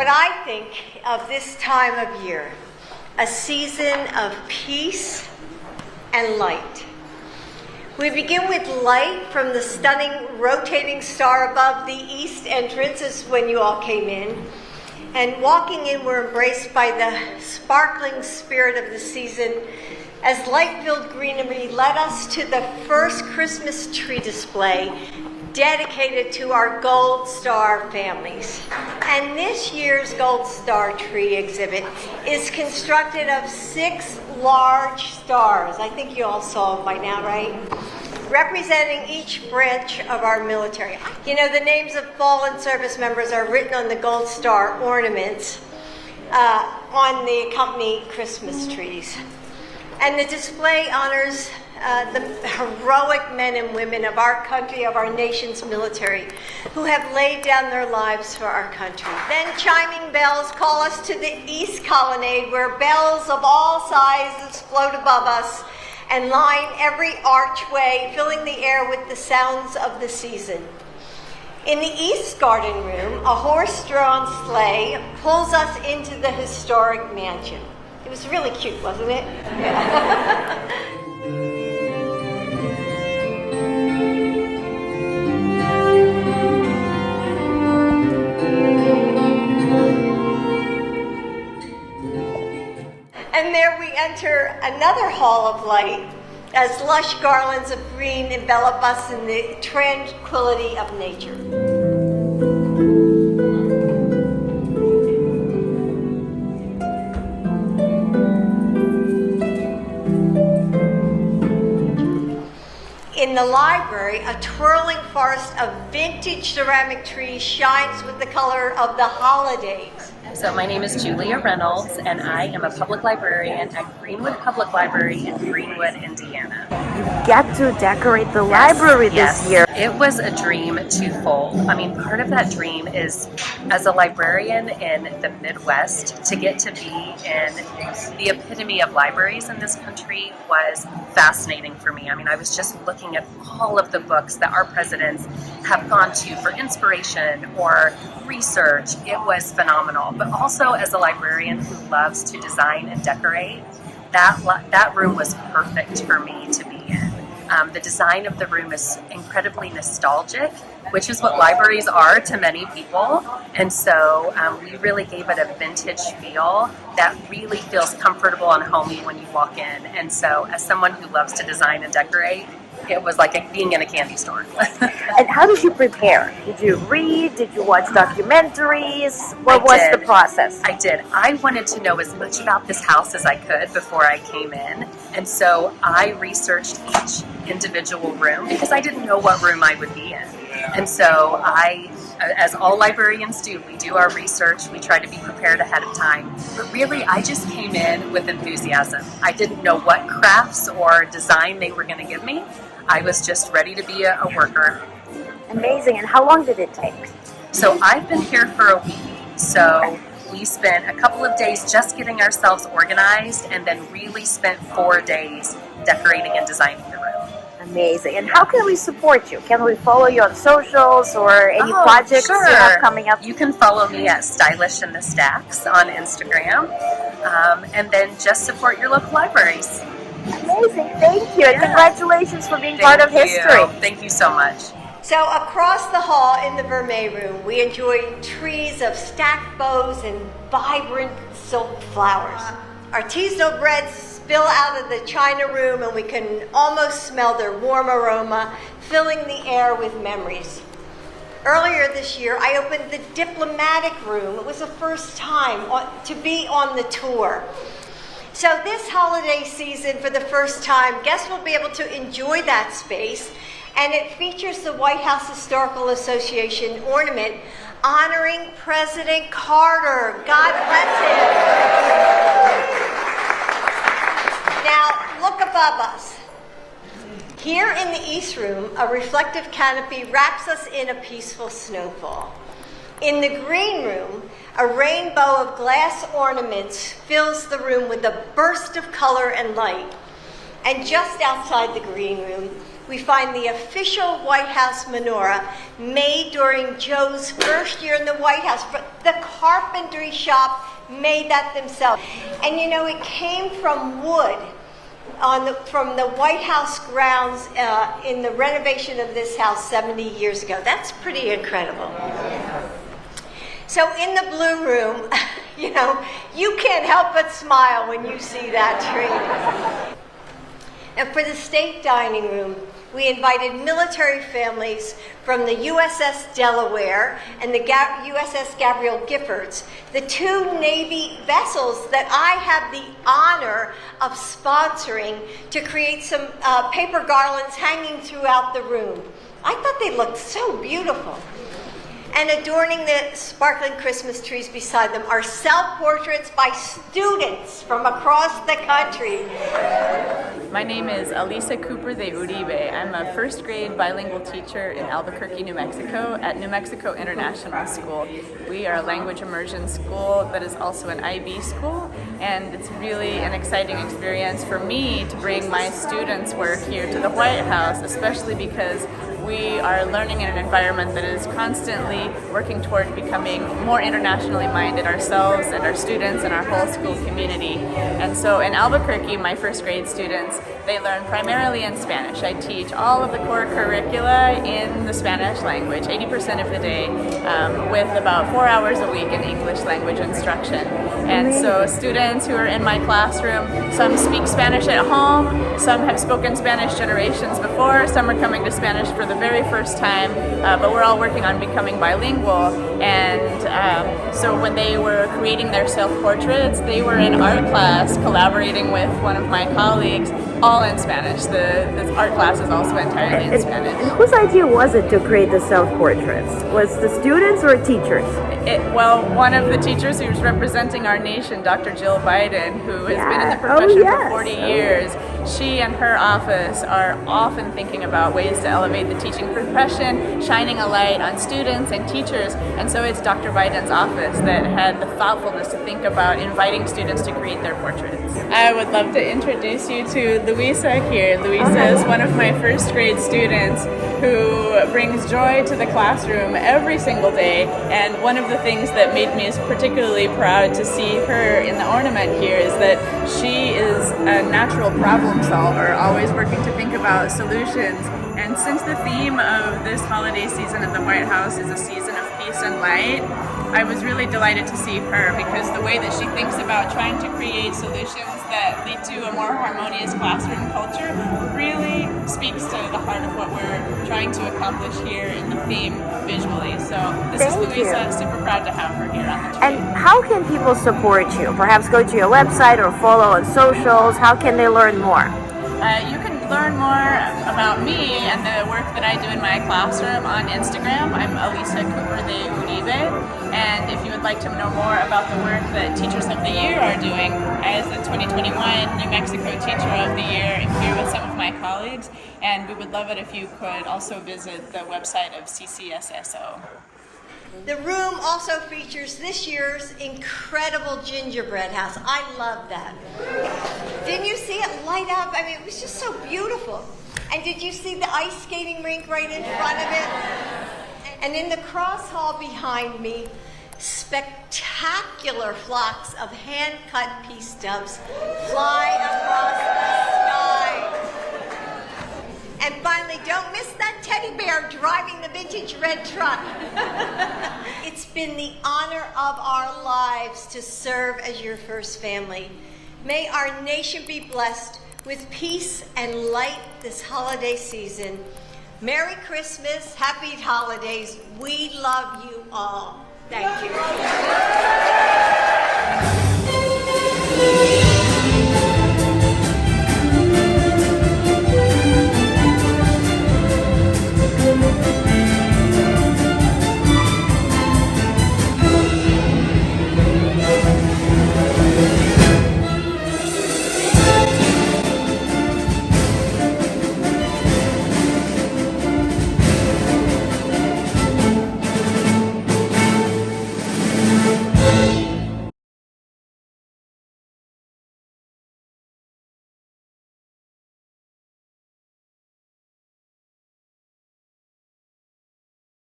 what I think of this time of year, a season of peace and light. We begin with light from the stunning rotating star above the east entrance, as when you all came in. And walking in, we're embraced by the sparkling spirit of the season as light-filled greenery led us to the first Christmas tree display dedicated to our Gold Star families. And this year's Gold Star tree exhibit is constructed of 6 large stars. I think you all saw them by now, right? Representing each branch of our military. You know, the names of fallen service members are written on the Gold Star ornaments on the accompanying Christmas trees. And the display honors the heroic men and women of our country, of our nation's military, who have laid down their lives for our country. Then chiming bells call us to the East Colonnade, where bells of all sizes float above us and line every archway, filling the air with the sounds of the season. In the East Garden Room, a horse-drawn sleigh pulls us into the historic mansion. It was really cute, wasn't it? Yeah. And there we enter another hall of light as lush garlands of green envelop us in the tranquility of nature. In the library, a twirling forest of vintage ceramic trees shines with the color of the holidays. So my name is Julia Reynolds, and I am a public librarian at Greenwood Public Library in Greenwood, Indiana. You get to decorate the library this year. It was a dream twofold. I mean, part of that dream is, as a librarian in the Midwest, to get to be in the epitome of libraries in this country was fascinating for me. I mean, I was just looking at all of the books that our presidents have gone to for inspiration or research. It was phenomenal. But also, as a librarian who loves to design and decorate, that room was perfect for me to be in. The design of the room is incredibly nostalgic, which is what libraries are to many people. And so we really gave it a vintage feel that really feels comfortable and homey when you walk in. And so as someone who loves to design and decorate, it was like being in a candy store. And how did you prepare? Did you read? Did you watch documentaries? What was the process? I did. I wanted to know as much about this house as I could before I came in. And so I researched each individual room because I didn't know what room I would be in. And so as all librarians do, we do our research. We try to be prepared ahead of time. But really, I just came in with enthusiasm. I didn't know what crafts or design they were going to give me. I was just ready to be a worker. Amazing. And how long did it take? So I've been here for a week. So we spent a couple of days just getting ourselves organized and then really spent 4 days decorating and designing the room. Amazing. And how can we support you? Can we follow you on socials or any projects you have coming up? You can follow me at Stylish in the Stacks on Instagram. And then just support your local libraries. Amazing. Thank you. And congratulations for being part of history. Thank you so much. So across the hall in the Vermeer Room, we enjoy trees of stacked bows and vibrant silk flowers. Artisanal breads spill out of the China Room, and we can almost smell their warm aroma, filling the air with memories. Earlier this year, I opened the Diplomatic Room. It was the first time to be on the tour. So this holiday season, for the first time, guests will be able to enjoy that space, and it features the White House Historical Association ornament honoring President Carter. God bless him. Now, look above us. Here in the East Room, a reflective canopy wraps us in a peaceful snowfall. In the Green Room, a rainbow of glass ornaments fills the room with a burst of color and light. And just outside the Green Room, we find the official White House menorah made during Joe's first year in the White House. The carpentry shop made that themselves. And you know, it came from wood from the White House grounds in the renovation of this house 70 years ago. That's pretty incredible. So in the Blue Room, you know, you can't help but smile when you see that tree. And for the state dining room, we invited military families from the USS Delaware and the USS Gabriel Giffords, the two Navy vessels that I have the honor of sponsoring, to create some paper garlands hanging throughout the room. I thought they looked so beautiful. And adorning the sparkling Christmas trees beside them are self-portraits by students from across the country. My name is Alisa de Uribe. I'm a first grade bilingual teacher in Albuquerque, New Mexico at New Mexico International School. We are a language immersion school that is also an IB school, and it's really an exciting experience for me to bring my students' work here to the White House, especially because we are learning in an environment that is constantly working toward becoming more internationally minded ourselves and our students and our whole school community. And so in Albuquerque, my first grade students, they learn primarily in Spanish. I teach all of the core curricula in the Spanish language, 80% of the day, with about 4 hours a week in English language instruction. And so students who are in my classroom, some speak Spanish at home, some have spoken Spanish generations before, some are coming to Spanish for the very first time, but we're all working on becoming bilingual. And so when they were creating their self-portraits, they were in art class collaborating with one of my colleagues, all in Spanish. The art class is also entirely in Spanish. And whose idea was it to create the self-portraits? Was the students or teachers? Well, one of the teachers who's representing our nation, Dr. Jill Biden, who has been in the profession for 40 years, she and her office are often thinking about ways to elevate the teaching profession, shining a light on students and teachers. And so it's Dr. Biden's office that had the thoughtfulness to think about inviting students to create their portraits. I would love to introduce you to Luisa here. Luisa is one of my first grade students who brings joy to the classroom every single day. And one of the things that made me particularly proud to see her in the ornament here is that she is a natural problem solver, always working to think about solutions. And since the theme of this holiday season at the White House is a season of peace and light, I was really delighted to see her, because the way that she thinks about trying to create solutions that lead to a more harmonious classroom culture really speaks to the heart of what we're trying to accomplish here in the theme visually. So this is Luisa. Super proud to have her here on the tree. And how can people support you? Perhaps go to your website or follow on socials. How can they learn more? You can learn more about me and the work that I do in my classroom on Instagram. I'm Alisa de Uribe. And if you would like to know more about the work that Teachers of the Year are doing, as the 2021 New Mexico Teacher of the Year, I'm here with some of my colleagues, and we would love it if you could also visit the website of CCSSO. The room also features this year's incredible gingerbread house. I love that. Didn't you see it light up? I mean, it was just so beautiful. And did you see the ice skating rink right in front of it? And in the cross hall behind me, spectacular flocks of hand-cut peace doves fly across the sky. And finally, don't miss that teddy bear driving the vintage red truck. It's been the honor of our lives to serve as your first family. May our nation be blessed with peace and light this holiday season. Merry Christmas, happy holidays. We love you all. Thank you.